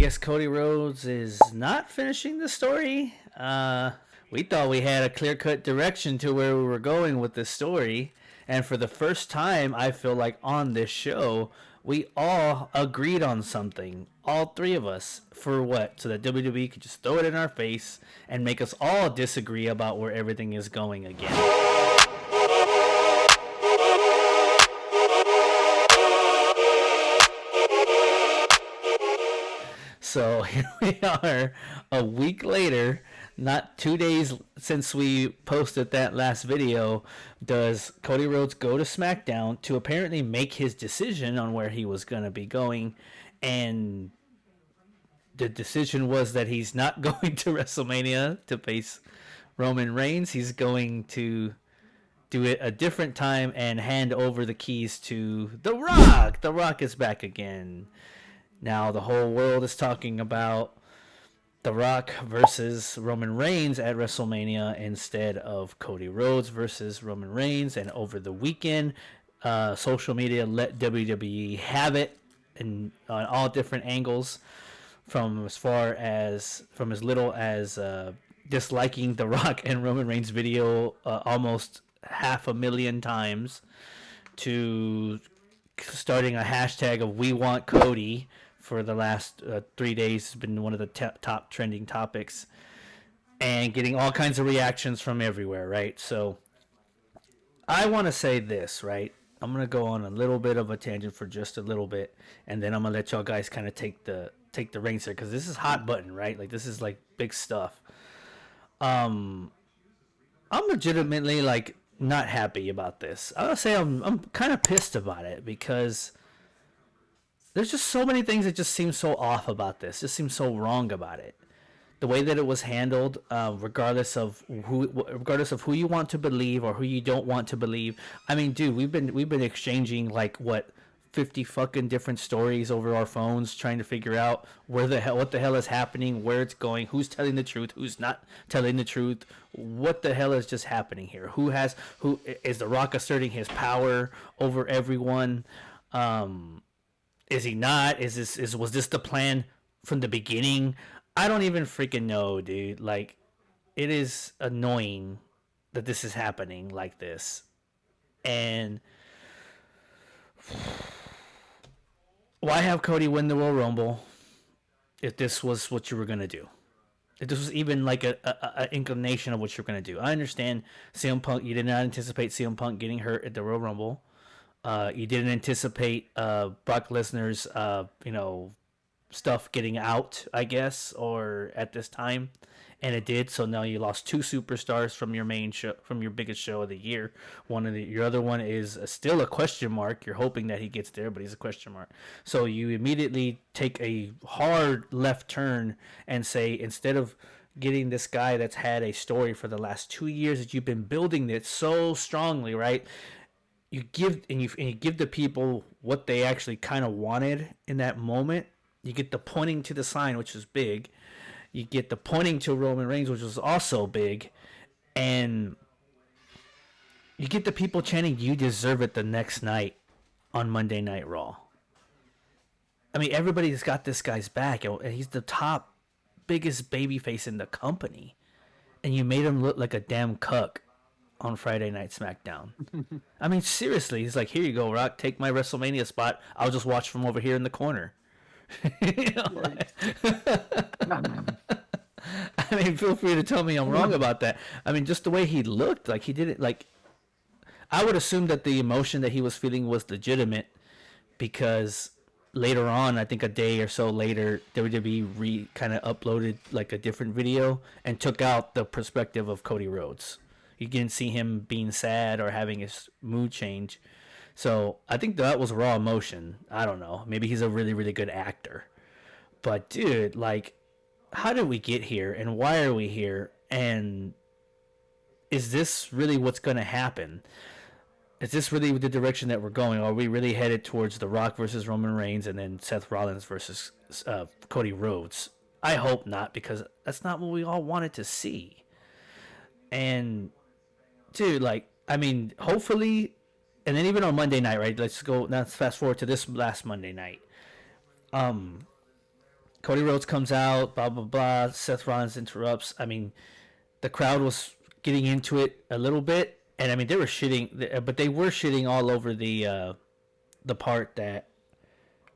guess Cody Rhodes is not finishing the story. We thought we had a clear-cut direction to where we were going with this story. And for the first time, I feel like on this show, we all agreed on something. All three of us. For what? So that WWE could just throw it in our face and make us all disagree about where everything is going again. So here we are a week later, not 2 days since we posted that last video. Does Cody Rhodes go to SmackDown to apparently make his decision on where he was going to be going? And the decision was that he's not going to WrestleMania to face Roman Reigns. He's going to do it a different time and hand over the keys to The Rock. The Rock is back again. Now the whole world is talking about The Rock versus Roman Reigns at WrestleMania instead of Cody Rhodes versus Roman Reigns. And over the weekend, social media let WWE have it on all different angles, from as little as disliking The Rock and Roman Reigns video almost 500,000 times, to starting a hashtag of "We Want Cody." For the last 3 days, has been one of the top trending topics, and getting all kinds of reactions from everywhere, right? So I want to say this, right? I'm going to go on a little bit of a tangent for just a little bit, and then I'm going to let y'all guys kind of take the reins here, because this is hot button, right? Like, this is like big stuff. I'm legitimately like not happy about this. I'll say I'm kind of pissed about it, because there's just so many things that just seem so off about this. Just seem so wrong about it. The way that it was handled, regardless of who you want to believe or who you don't want to believe. I mean, dude, we've been exchanging like 50 fucking different stories over our phones, trying to figure out what the hell is happening, where it's going, who's telling the truth, who's not telling the truth, what the hell is just happening here? Who is The Rock asserting his power over everyone? Is he not? Was this the plan from the beginning? I don't even freaking know, dude. Like, it is annoying that this is happening like this. And why have Cody win the Royal Rumble if this was what you were going to do? If this was even like a inclination of what you're going to do. I understand CM Punk, you did not anticipate CM Punk getting hurt at the Royal Rumble. You didn't anticipate Brock Lesnar's, stuff getting out, I guess, or at this time, and it did. So now you lost two superstars from your main show, from your biggest show of the year. Your other one is still a question mark. You're hoping that he gets there, but he's a question mark. So you immediately take a hard left turn and say, instead of getting this guy that's had a story for the last 2 years that you've been building it so strongly, right? You give the people what they actually kind of wanted in that moment. You get the pointing to the sign, which is big. You get the pointing to Roman Reigns, which was also big. And you get the people chanting, "You deserve it," the next night on Monday Night Raw. I mean, everybody's got this guy's back, and he's the top, biggest babyface in the company. And you made him look like a damn cuck on Friday Night Smackdown. I mean, seriously, he's like, "Here you go, Rock, take my WrestleMania spot. I'll just watch from over here in the corner." I mean, feel free to tell me I'm wrong about that. I mean, just the way he looked, like he didn't, like, I would assume that the emotion that he was feeling was legitimate, because later on, I think a day or so later, WWE kind of uploaded like a different video and took out the perspective of Cody Rhodes. You didn't see him being sad or having his mood change. So I think that was raw emotion. I don't know. Maybe he's a really, really good actor. But, dude, like, how did we get here? And why are we here? And is this really what's going to happen? Is this really the direction that we're going? Are we really headed towards The Rock versus Roman Reigns and then Seth Rollins versus Cody Rhodes? I hope not, because that's not what we all wanted to see. And, dude, like, I mean, hopefully, and then even on Monday night, right? Let's fast forward to this last Monday night. Cody Rhodes comes out, blah blah blah. Seth Rollins interrupts. I mean, the crowd was getting into it a little bit, and I mean they were shitting, but they were shitting all over the part that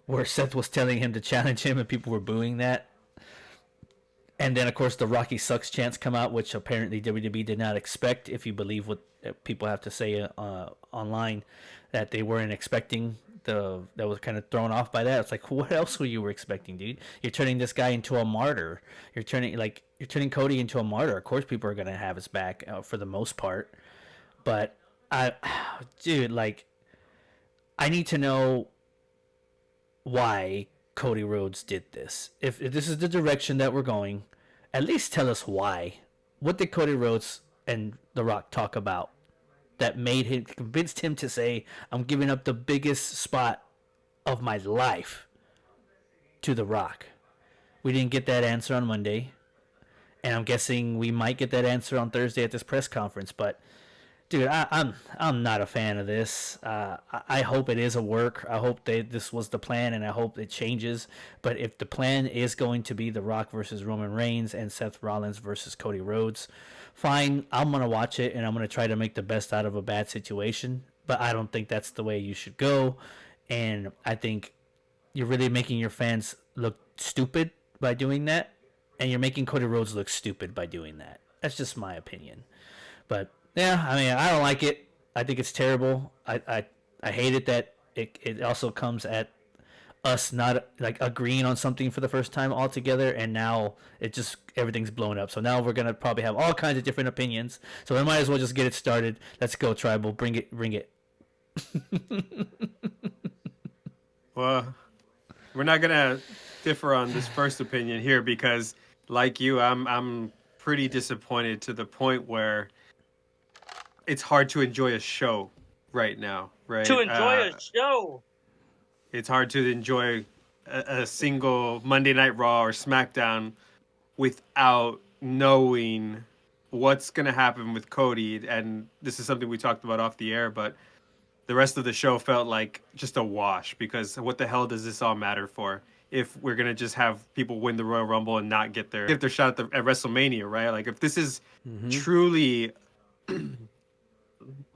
where Seth was telling him to challenge him, and people were booing that. And then, of course, the Rocky sucks chants come out, which apparently WWE did not expect. If you believe what people have to say online, that they weren't expecting that was kind of thrown off by that. It's like, what else were you expecting, dude? You're turning this guy into a martyr. You're turning Cody into a martyr. Of course, people are gonna have his back for the most part. But dude, like, I need to know why Cody Rhodes did this. If this is the direction that we're going, at least tell us why. What did Cody Rhodes and The Rock talk about that convinced him to say, I'm giving up the biggest spot of my life to The Rock? We didn't get that answer on Monday, and I'm guessing we might get that answer on Thursday at this press conference. But dude, I'm not a fan of this. I hope it is a work. I hope this was the plan, and I hope it changes. But if the plan is going to be The Rock versus Roman Reigns and Seth Rollins versus Cody Rhodes, fine. I'm gonna watch it, and I'm gonna try to make the best out of a bad situation. But I don't think that's the way you should go, and I think you're really making your fans look stupid by doing that, and you're making Cody Rhodes look stupid by doing that. That's just my opinion. But yeah, I mean, I don't like it. I think it's terrible. I hate it that it also comes at us not like agreeing on something for the first time altogether, and now it just everything's blown up. So now we're gonna probably have all kinds of different opinions. So we might as well just get it started. Let's go, Tribal. Bring it. Well, we're not gonna differ on this first opinion here because, like you, I'm pretty disappointed to the point where it's hard to enjoy a show right now, right? To enjoy a show. It's hard to enjoy a single Monday Night Raw or SmackDown without knowing what's going to happen with Cody. And this is something we talked about off the air, but the rest of the show felt like just a wash because what the hell does this all matter for if we're going to just have people win the Royal Rumble and not get their shot at WrestleMania, right? Like if this is truly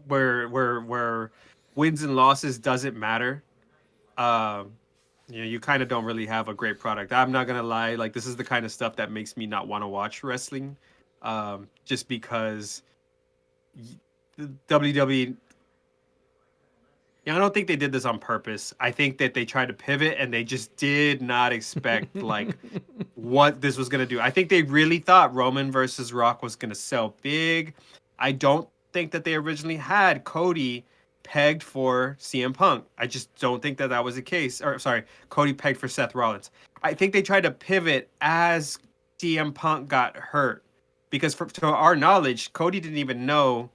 where wins and losses doesn't matter, you kind of don't really have a great product. I'm not gonna lie, like this is the kind of stuff that makes me not want to watch wrestling, just because the WWE. I don't think they did this on purpose. I think that they tried to pivot and they just did not expect like what this was gonna do. I think they really thought Roman versus Rock was gonna sell big. I don't think that they originally had Cody pegged for CM Punk. I just don't think that was the case. Or sorry, Cody pegged for Seth Rollins. I think they tried to pivot as CM Punk got hurt because to our knowledge, Cody didn't even know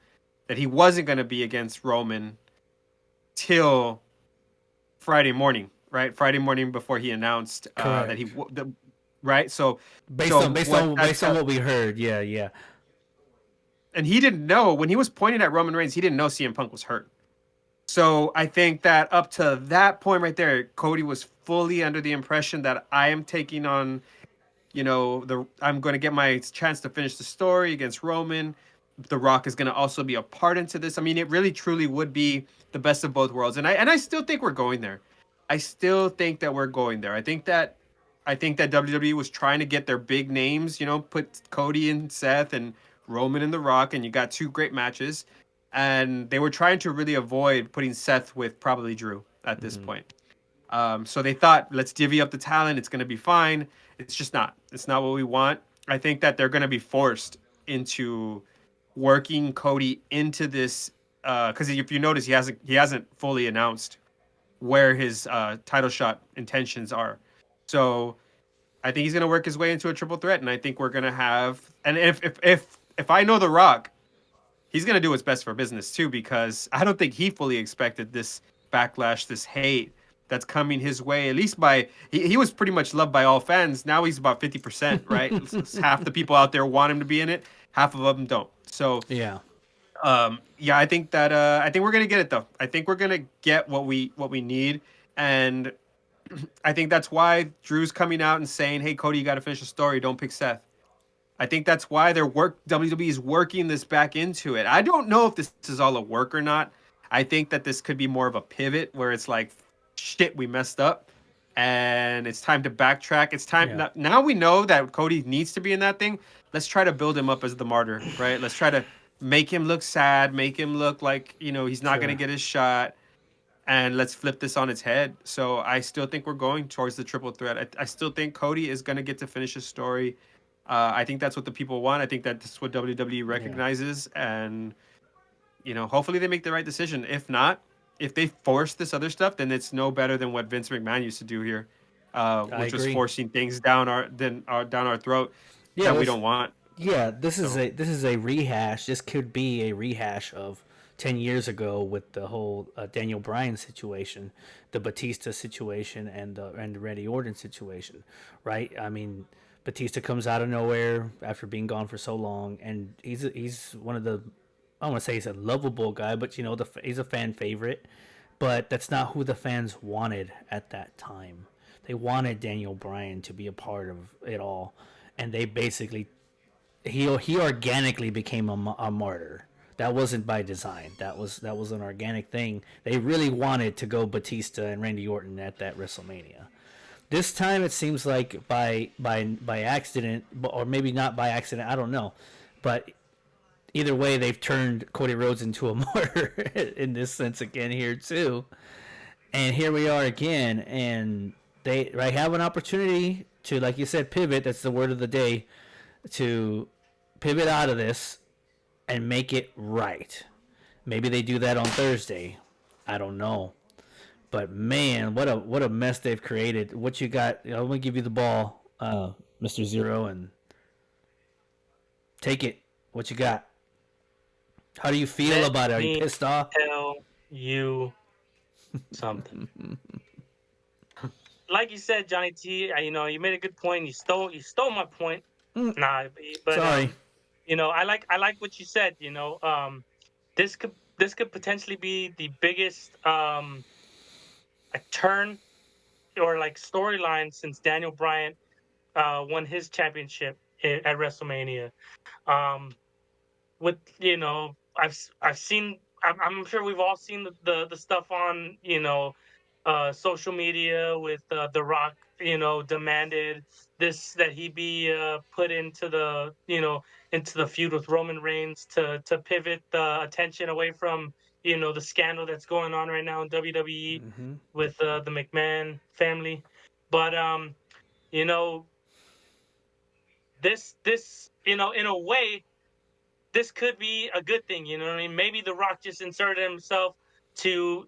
that he wasn't going to be against Roman till Friday morning, right? Friday morning before he announced that he right. So based on what we heard, yeah. And he didn't know when he was pointing at Roman Reigns, he didn't know CM Punk was hurt. So I think that up to that point right there, Cody was fully under the impression that I am taking on, I'm going to get my chance to finish the story against Roman. The Rock is going to also be a part into this. I mean, it really truly would be the best of both worlds. And I still think we're going there. I still think that we're going there. I think that WWE was trying to get their big names, put Cody and Seth and Roman and The Rock, and you got two great matches. And they were trying to really avoid putting Seth with probably Drew at this point. So they thought, let's divvy up the talent. It's going to be fine. It's just not. It's not what we want. I think that they're going to be forced into working Cody into this. Because if you notice, he hasn't fully announced where his title shot intentions are. So I think he's going to work his way into a triple threat. And I think we're going to have. And if I know The Rock, he's going to do what's best for business too, because I don't think he fully expected this backlash, this hate that's coming his way. At least he was pretty much loved by all fans. Now he's about 50%, right? Half the people out there want him to be in it. Half of them don't. So yeah. I think we're going to get it though. I think we're going to get what we need. And I think that's why Drew's coming out and saying, "Hey, Cody, you got to finish the story. Don't pick Seth." I think that's why WWE is working this back into it. I don't know if this is all a work or not. I think that this could be more of a pivot where it's like, shit, we messed up, and it's time to backtrack. It's time Yeah. now. We know that Cody needs to be in that thing. Let's try to build him up as the martyr, right? Let's try to make him look sad, make him look like he's not going to Sure. get his shot, and let's flip this on its head. So I still think we're going towards the triple threat. I still think Cody is going to get to finish his story. I think that's what the people want. I think that's what WWE Yeah. recognizes, and hopefully they make the right decision. If not, if they force this other stuff, then it's no better than what Vince McMahon used to do here, I which was agree. forcing things down our throat Yeah. that we Let's. don't want. Yeah. This is So a rehash. This could be a rehash of 10 years ago with the whole Daniel Bryan situation, the Batista situation, and the Randy Orton situation, right? I mean, Batista comes out of nowhere after being gone for so long, and he's one of the, I don't want to say he's a lovable guy, but he's a fan favorite. But that's not who the fans wanted at that time. They wanted Daniel Bryan to be a part of it all, and they basically he organically became a martyr. That wasn't by design. That was an organic thing. They really wanted to go Batista and Randy Orton at that WrestleMania. This time it seems like by accident, or maybe not by accident. I don't know, but either way, they've turned Cody Rhodes into a martyr in this sense again here too. And here we are again, and they have an opportunity to, like you said, pivot. That's the word of the day, to pivot out of this and make it right. Maybe they do that on Thursday. I don't know. But man, what a mess they've created. What you got? I'm gonna give you the ball, Mr. Zero, and take it. What you got? How do you feel Let about it? Are you me pissed off? tell you something. Like you said, Johnny T, you made a good point. You stole my point. Mm, Nah, but sorry. I like what you said. This could potentially be the biggest like turn or like storyline since Daniel Bryan won his championship at WrestleMania. Um, with I've seen. I'm sure we've all seen the stuff on social media with The Rock. Demanded this that he be put into the feud with Roman Reigns to pivot the attention away from the scandal that's going on right now in WWE Mm-hmm. with the McMahon family. But you know this in a way this could be a good thing. You know what I mean? Maybe The Rock just inserted himself to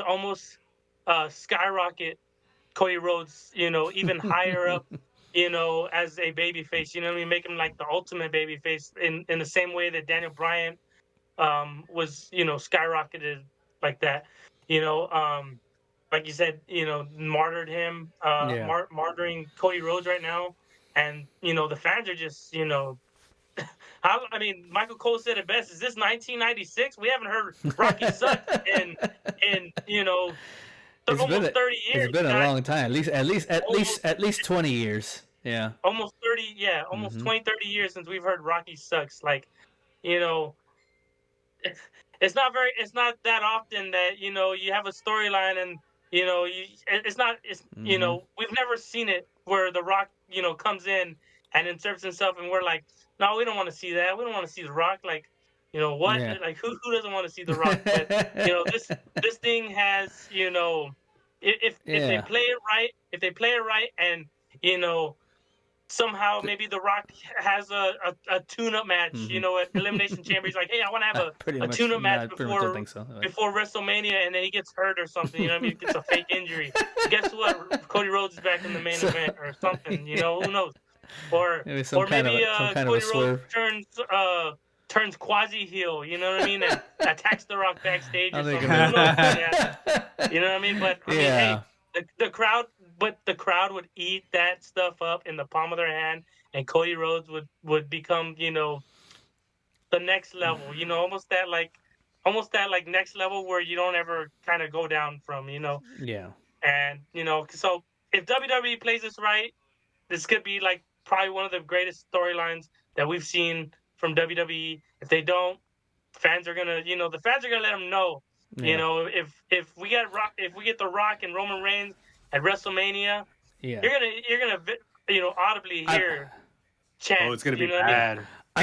almost skyrocket Cody Rhodes, even higher up, as a baby face. You know what I mean? Make him like the ultimate baby face in the same way that Daniel Bryan was, skyrocketed like that. You know, like you said, martyred him, Yeah. martyring Cody Rhodes right now. And, the fans are just, I mean, Michael Cole said it best. Is this 1996? We haven't heard Rocky suck in It's been almost 30 it's years, been a guys. long time. Almost At least 20 years. Yeah. almost 30, yeah, almost Mm-hmm. 20, 30 years since we've heard Rocky sucks. Like, you know, it's not that often that you have a storyline and it's not it's Mm-hmm. we've never seen it where The Rock comes in and inserts himself and we're like, no, we don't want to see that. We don't want to see The Rock. Like, what? Yeah. Like, who doesn't want to see The Rock? But this thing has if they Yeah. play it right, and you know somehow maybe The Rock has a tune-up match, Mm-hmm. at Elimination Chamber. He's like, hey, I want to have Pretty a much. tune-up No, match I pretty much don't before think so. before WrestleMania, and then he gets hurt or something. You know what I mean? He gets a fake injury. Guess what? Cody Rhodes is back in the main So, event or something. Who knows? Or maybe maybe some kind of a Cody Rhodes swerve. turns quasi heel. You know what I mean? And attacks The Rock backstage I or think something. Who knows what's gonna happen? You know what I mean? But I mean, hey, Yeah. the crowd, but the crowd would eat that stuff up in the palm of their hand, and Cody Rhodes would become, the next level. Almost that like next level where you don't ever kind of go down from. Yeah. And so if WWE plays this right, this could be like probably one of the greatest storylines that we've seen from WWE. If they don't, fans are gonna, the fans are gonna let them know. Yeah. If we get The Rock and Roman Reigns at WrestleMania, Yeah. you're gonna audibly hear chants. Oh, it's gonna be what I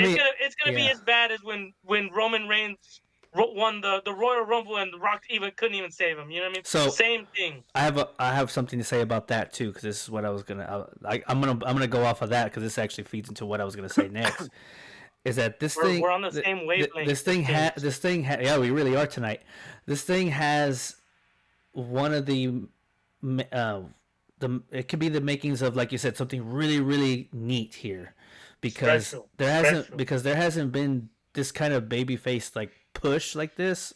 mean? bad. It's gonna be as bad as when Roman Reigns won the Royal Rumble and The Rock couldn't even save him. You know what I mean? So same thing. I have something to say about that too, because this is what I was I'm gonna go off of that because this actually feeds into what I was gonna say next. Is that we're on the same wavelength? Yeah, we really are tonight. This thing has one of the it could be the makings of, like you said, something really, really neat here, because there hasn't been this kind of babyface like push like this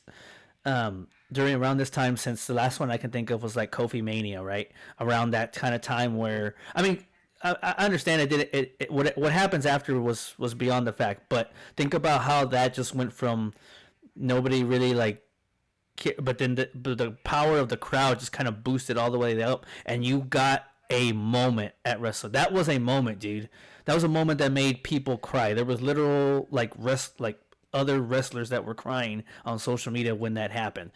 during around this time since the last one I can think of was like Kofi Mania, right? Around that kind of time where I understand what happens after was beyond the fact, but think about how that just went from nobody really like, but then the power of the crowd just kind of boosted all the way up, and you got a moment at Wrestle. That was a moment, dude. That was a moment that made people cry. There was literal like other wrestlers that were crying on social media when that happened.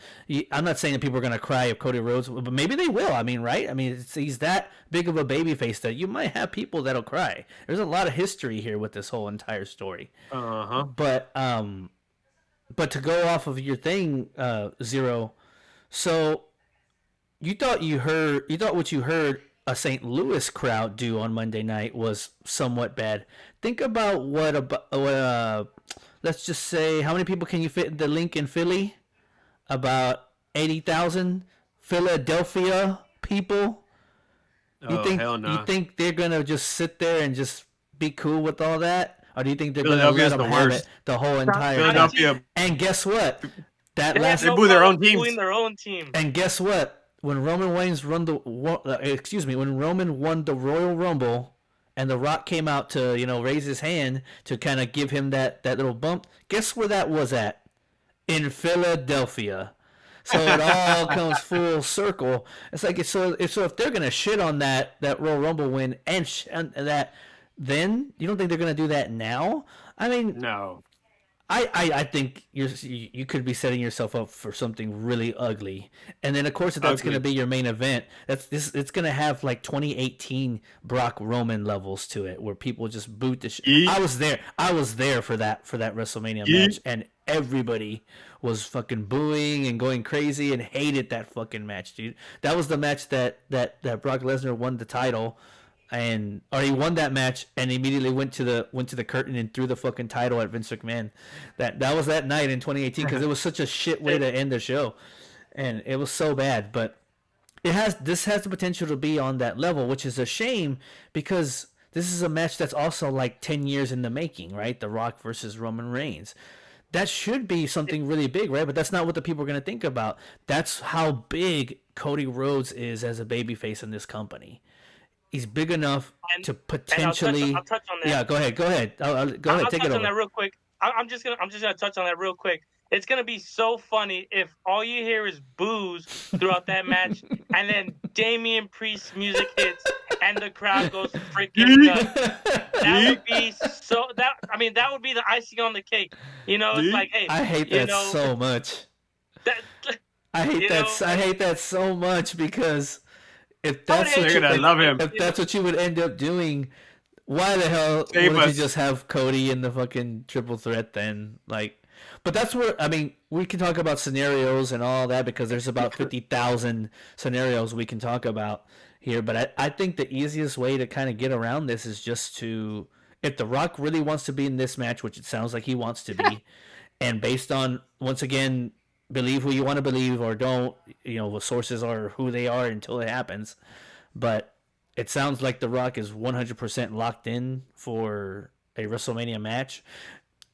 I'm not saying that people are going to cry if Cody Rhodes, but maybe they will. I mean, right? I mean, he's that big of a babyface that you might have people that'll cry. There's a lot of history here with this whole entire story. But to go off of your thing, Zero, so you thought what you heard a St. Louis crowd do on Monday night was somewhat bad. Think about let's just say, how many people can you fit in the link in Philly? About 80,000 Philadelphia people. Hell no. You think they're gonna just sit there and just be cool with all that? Or do you think they're going to let them have it the whole entire Philadelphia. And guess what? They boo their own teams. Their own team. And guess what? When Roman Reigns when Roman won the Royal Rumble, and The Rock came out to raise his hand to kind of give him that little bump, guess where that was at? In Philadelphia. So it all comes full circle. It's like so if they're gonna shit on that Royal Rumble win and that. Then you don't think they're going to do that now? I mean, no. I think you could be setting yourself up for something really ugly. And then of course if that's going to be your main event, it's going to have like 2018 Brock Roman levels to it, where people just boot the shit. I was there for that WrestleMania match, and everybody was fucking booing and going crazy and hated that fucking match, dude. That was the match that Brock Lesnar won the title. Or he won that match and immediately went to the curtain and threw the fucking title at Vince McMahon. That was that night in 2018, because it was such a shit way to end the show, and it was so bad. But this has the potential to be on that level, which is a shame, because this is a match that's also like 10 years in the making, right? The Rock versus Roman Reigns. That should be something really big, right? But that's not what the people are going to think about. That's how big Cody Rhodes is as a babyface in this company. He's big enough to potentially. I'll touch on that. Yeah, go ahead. Go ahead. Take it over. On that real quick. I'm just gonna touch on that real quick. It's gonna be so funny if all you hear is boos throughout that match, and then Damian Priest's music hits and the crowd goes freaking nuts. That would be so. That would be the icing on the cake. It's like, hey, I hate that so much. I hate that so much, because. If that's what you would end up doing, why the hell wouldn't you just have Cody in the fucking triple threat then? Like, but that's where we can talk about scenarios and all that, because there's about 50,000 scenarios we can talk about here. But I think the easiest way to kind of get around this is just to, if The Rock really wants to be in this match, which it sounds like he wants to be, and based on, once again, believe who you want to believe or don't, sources are who they are until it happens. But it sounds like The Rock is 100% locked in for a WrestleMania match.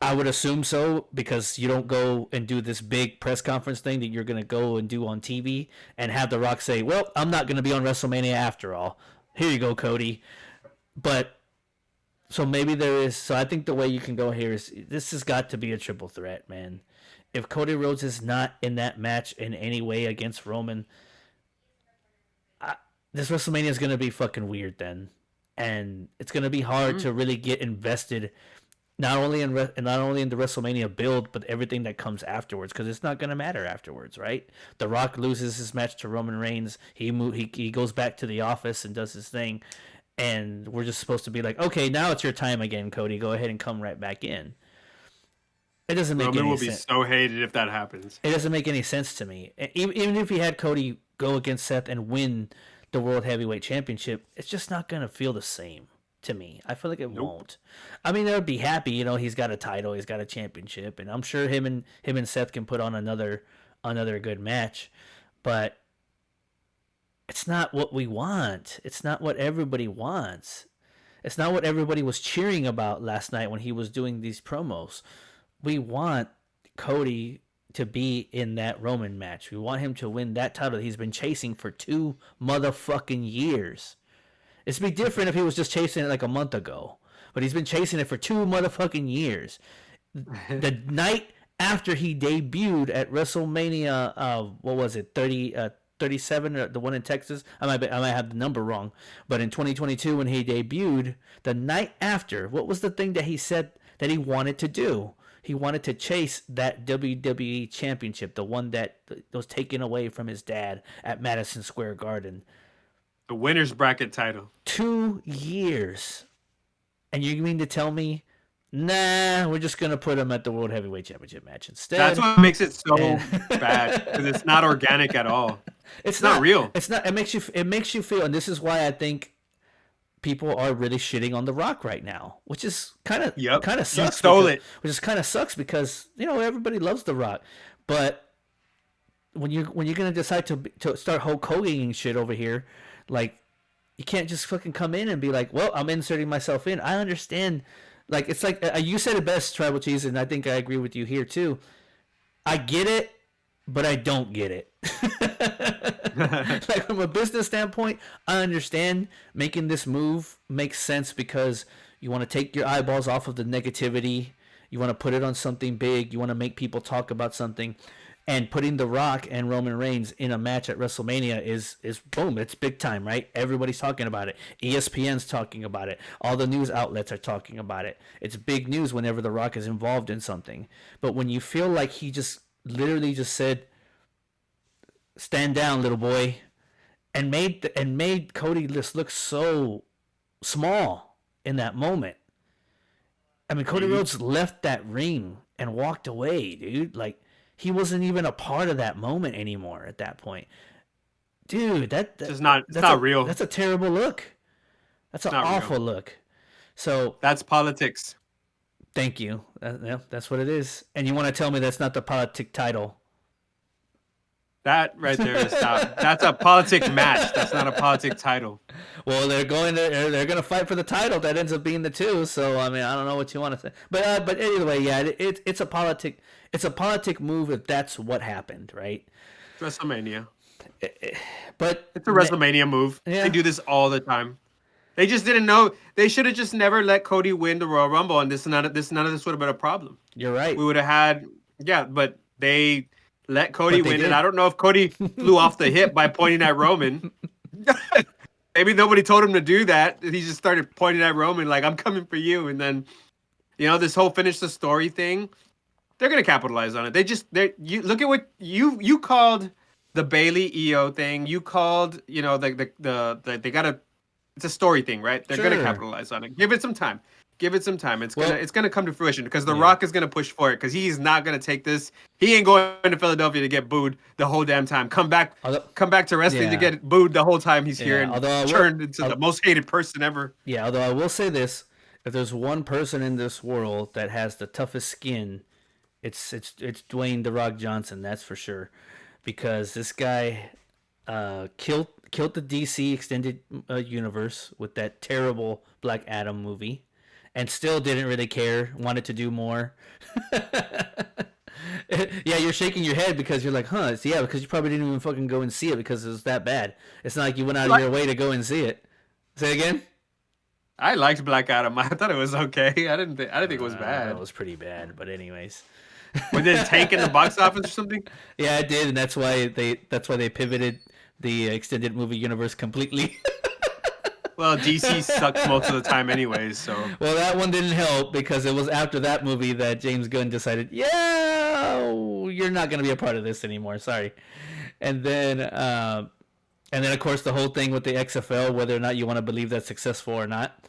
I would assume so, because you don't go and do this big press conference thing that you're going to go and do on TV and have The Rock say, well, I'm not going to be on WrestleMania after all. Here you go, Cody. But so maybe so I think the way you can go here is, this has got to be a triple threat, man. If Cody Rhodes is not in that match in any way against Roman, this WrestleMania is gonna be fucking weird then, and it's gonna be hard to really get invested. Not only in the WrestleMania build, but everything that comes afterwards, because it's not going to matter afterwards, right? The Rock loses his match to Roman Reigns. He goes back to the office and does his thing, and we're just supposed to be like, okay, now it's your time again, Cody. Go ahead and come right back in. It doesn't make any sense. Roman will be so hated if that happens. It doesn't make any sense to me. Even if he had Cody go against Seth and win the World Heavyweight Championship, it's just not going to feel the same. To me, I feel like it won't. I mean, they'll be happy, you know. He's got a title, he's got a championship, and I'm sure him and Seth can put on another good match. But it's not what we want. It's not what everybody wants. It's not what everybody was cheering about last night when he was doing these promos. We want Cody to be in that Roman match. We want him to win that title that he's been chasing for 2 motherfucking years. It'd be different if he was just chasing it like a month ago. But he's been chasing it for 2 motherfucking years. The night after he debuted at WrestleMania, what was it, 37, the one in Texas? I might have the number wrong. But in 2022 when he debuted, the night after, what was the thing that he said that he wanted to do? He wanted to chase that WWE Championship, the one that was taken away from his dad at Madison Square Garden. The winner's bracket title. 2 years. And you mean to tell me, nah, we're just going to put him at the World Heavyweight Championship match instead? That's what makes it so bad, because it's not organic at all. It's not real. It's not. It makes you feel, and this is why I think people are really shitting on The Rock right now, which is kind of sucks. You stole it. Which is kind of sucks because, you know, everybody loves The Rock. But when you're going to decide to start Hulk Hogan shit over here, like, you can't just fucking come in and be like, well, I'm inserting myself in. I understand. Like, it's like, you said it best, Tribal Cheese, and I think I agree with you here, too. I get it, but I don't get it. Like, from a business standpoint, I understand making this move makes sense because you want to take your eyeballs off of the negativity. You want to put it on something big. You want to make people talk about something. And putting The Rock and Roman Reigns in a match at WrestleMania is boom, it's big time, right? Everybody's talking about it. ESPN's talking about it. All the news outlets are talking about it. It's big news whenever The Rock is involved in something. But when you feel like he just literally just said, "Stand down, little boy," and made Cody just look so small in that moment. I mean, Cody Rhodes left that ring and walked away, dude. Like, he wasn't even a part of that moment anymore at that point. Dude, that's not real. That's a terrible look. That's an awful look. So that's politics. Thank you. Yeah, that's what it is. And you want to tell me that's not the politic title? That right there is that's a politic match. That's not a politic title. Well, they're going to fight for the title that ends up being the 2. So I mean, I don't know what you want to say, but anyway, yeah, it's a politic move if that's what happened, right? WrestleMania. But it's a WrestleMania move. Yeah. They do this all the time. They just didn't know. They should have just never let Cody win the Royal Rumble, and none of this would have been a problem. You're right. We would have had, but they let Cody win, and I don't know if Cody flew off the hip by pointing at Roman. Maybe nobody told him to do that. He just started pointing at Roman like, "I'm coming for you," and then, this whole finish the story thing. They're gonna capitalize on it. You look at what you called the Bailey EO thing. You called they gotta. It's a story thing, right? They're gonna capitalize on it. Give it some time. It's gonna come to fruition because The Rock is gonna push for it because he's not gonna take this. He ain't going to Philadelphia to get booed the whole damn time. Come back to wrestling to get booed the whole time he's here and turned into the most hated person ever. Yeah, although I will say this: if there's one person in this world that has the toughest skin, it's Dwayne "The Rock" Johnson. That's for sure, because this guy killed the DC extended universe with that terrible Black Adam movie. And still didn't really care, wanted to do more. Yeah, you're shaking your head because you're like, huh? Yeah, because you probably didn't even fucking go and see it because it was that bad. It's not like you went out of your way to go and see it. Say again? I liked Black Adam. I thought it was okay. I didn't think it was bad. It was pretty bad, but anyways. Did it tank in the box office or something? Yeah, it did, and that's why they pivoted the extended movie universe completely. Well, DC sucks most of the time anyways, so. Well, that one didn't help because it was after that movie that James Gunn decided, yeah, you're not going to be a part of this anymore. Sorry. And then of course the whole thing with the XFL, whether or not you want to believe that's successful or not.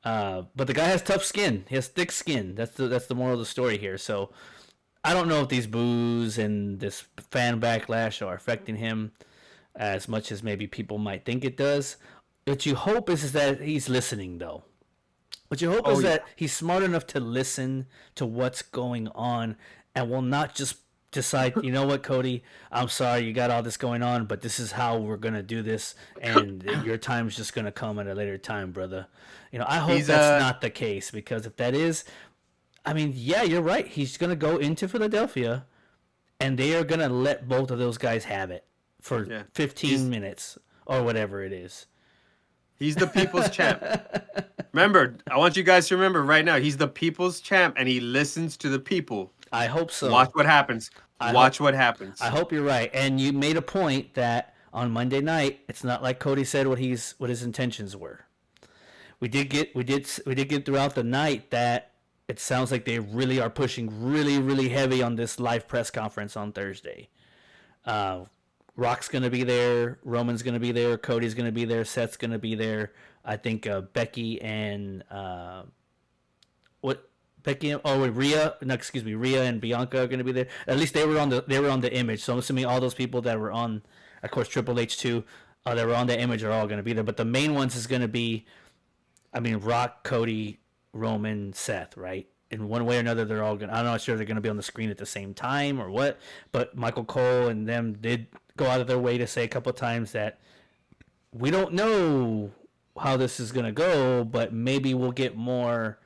But the guy has tough skin. He has thick skin. That's the moral of the story here. So I don't know if these boos and this fan backlash are affecting him as much as maybe people might think it does. What you hope is that he's listening, though. What you hope is that he's smart enough to listen to what's going on and will not just decide, you know what, Cody, I'm sorry you got all this going on, but this is how we're going to do this, and your time's just going to come at a later time, brother. I hope that's not the case, because if that is, I mean, yeah, you're right. He's going to go into Philadelphia, and they are going to let both of those guys have it for 15 minutes or whatever it is. He's the people's champ. Remember, I want you guys to remember right now, he's the people's champ, and he listens to the people. I hope so. Watch what happens. Watch what happens. I hope you're right. And you made a point that on Monday night, it's not like Cody said what his intentions were. We did get throughout the night that it sounds like they really are pushing really, really heavy on this live press conference on Thursday. Rock's going to be there. Roman's going to be there. Cody's going to be there. Seth's going to be there. I think Becky and Rhea and Bianca are going to be there. At least they were on the image. So I'm assuming all those people that were on, of course, Triple H too, that were on the image are all going to be there. But the main ones is going to be, Rock, Cody, Roman, Seth, right? In one way or another, they're all going. I'm not sure they're going to be on the screen at the same time or what. But Michael Cole and them did go out of their way to say a couple times that we don't know how this is going to go, but maybe we'll get more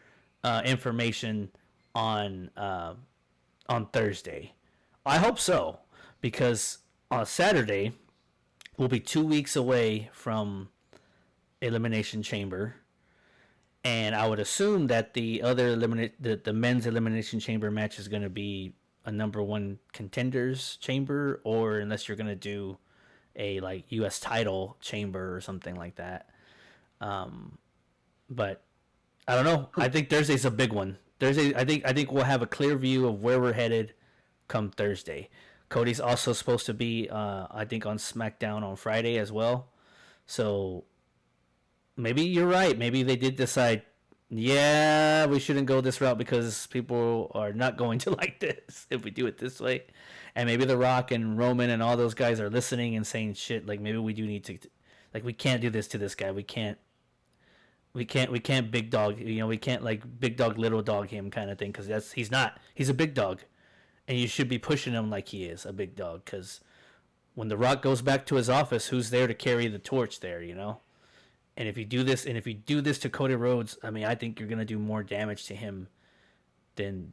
information on Thursday. I hope so, because on Saturday we'll be 2 weeks away from Elimination Chamber, and I would assume that the men's Elimination Chamber match is going to be a number one contenders chamber, or unless you're going to do a U.S. title chamber or something like that. But I don't know. I think Thursday's a big one. I think we'll have a clear view of where we're headed come Thursday. Cody's also supposed to be, I think, on SmackDown on Friday as well. So maybe you're right. Maybe they did decide, yeah, we shouldn't go this route because people are not going to like this if we do it this way. And maybe The Rock and Roman and all those guys are listening and saying shit like, maybe we do need to, we can't do this to this guy. We can't big dog, we can't big dog, little dog him kind of thing, because he's a big dog, and you should be pushing him like he is a big dog, because when The Rock goes back to his office, who's there to carry the torch there, And if you do this to Cody Rhodes, I think you're gonna do more damage to him than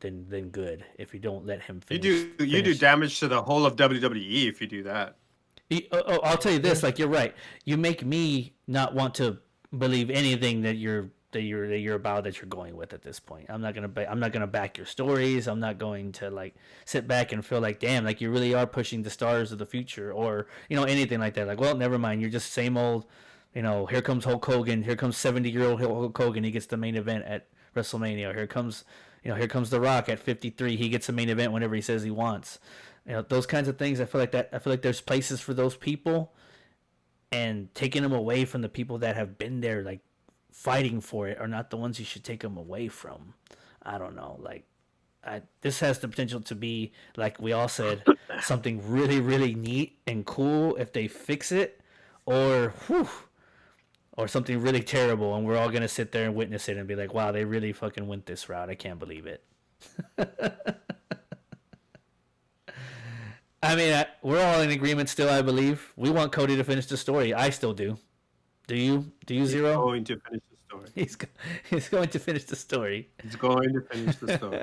good if you don't let him finish. You do damage to the whole of WWE if you do that. I'll tell you this, you're right. You make me not want to believe anything that you're about, that you're going with at this point. I'm not gonna back your stories. I'm not going to sit back and feel like, damn, you really are pushing the stars of the future, or anything like that. Well, never mind. You're just same old. Here comes Hulk Hogan. Here comes 70-year-old Hulk Hogan. He gets the main event at WrestleMania. Here comes The Rock at 53. He gets the main event whenever he says he wants. Those kinds of things. I feel like there's places for those people, and taking them away from the people that have been there, fighting for it, are not the ones you should take them away from. I don't know. This has the potential to be, like we all said, something really, really neat and cool if they fix it, or something really terrible, and we're all going to sit there and witness it and be like, wow, they really fucking went this route. I can't believe it. We're all in agreement still, I believe. We want Cody to finish the story. I still do. Do you, Zero? He's going to finish the story. He's going to finish the story. He's going to finish the story.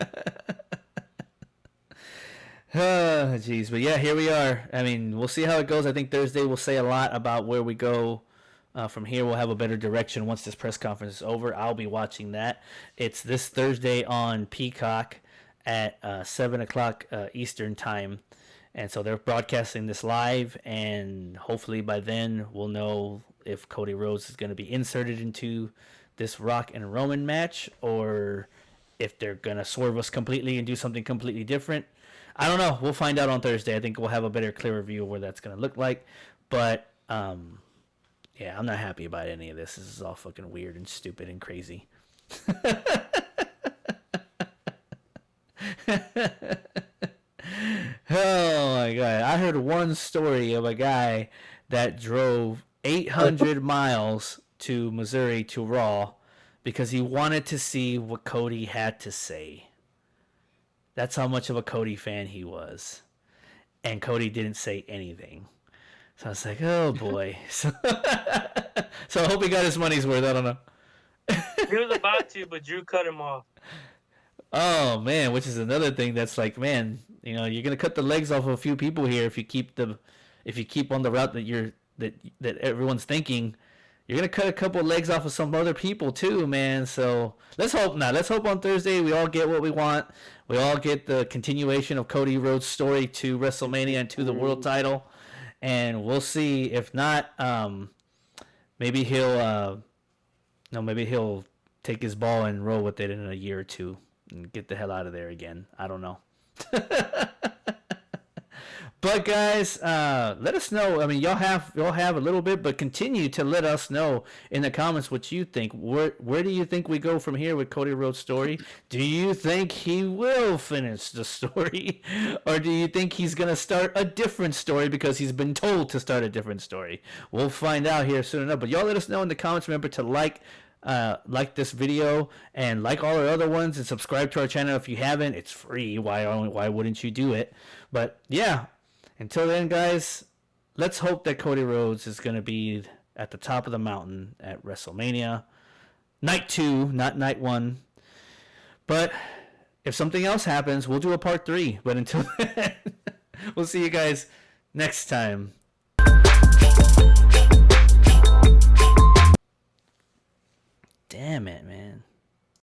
Oh, jeez. But yeah, here we are. We'll see how it goes. I think Thursday will say a lot about where we go. From here, we'll have a better direction once this press conference is over. I'll be watching that. It's this Thursday on Peacock at 7 o'clock Eastern time. And so they're broadcasting this live, and hopefully by then we'll know if Cody Rhodes is going to be inserted into this Rock and Roman match, or if they're going to swerve us completely and do something completely different. I don't know. We'll find out on Thursday. I think we'll have a better, clearer view of where that's going to look like. But, yeah, I'm not happy about any of this. This is all fucking weird and stupid and crazy. Oh my god. I heard one story of a guy that drove 800 miles to Missouri to Raw because he wanted to see what Cody had to say. That's how much of a Cody fan he was. And Cody didn't say anything. So I was like, oh boy. So I hope he got his money's worth. I don't know. He was about to, but Drew cut him off. Oh man, which is another thing that's like, man, you know, you're gonna cut the legs off of a few people here if you keep on the route that everyone's thinking. You're gonna cut a couple of legs off of some other people too, man. So let's hope not. Let's hope on Thursday we all get what we want. We all get the continuation of Cody Rhodes' story to WrestleMania and to the world title, and we'll see. If not, maybe he'll take his ball and roll with it in a year or two and get the hell out of there again. I don't know. But guys, let us know. I mean, y'all have a little bit, but continue to let us know in the comments what you think. Where do you think we go from here with Cody Rhodes' story? Do you think he will finish the story, or do you think he's gonna start a different story because he's been told to start a different story? We'll find out here soon enough. But y'all let us know in the comments. Remember to like this video and like all our other ones, and subscribe to our channel if you haven't. It's free. Why wouldn't you do it? But yeah. Until then, guys, let's hope that Cody Rhodes is going to be at the top of the mountain at WrestleMania. Night 2, not Night 1. But if something else happens, we'll do a part 3. But until then, we'll see you guys next time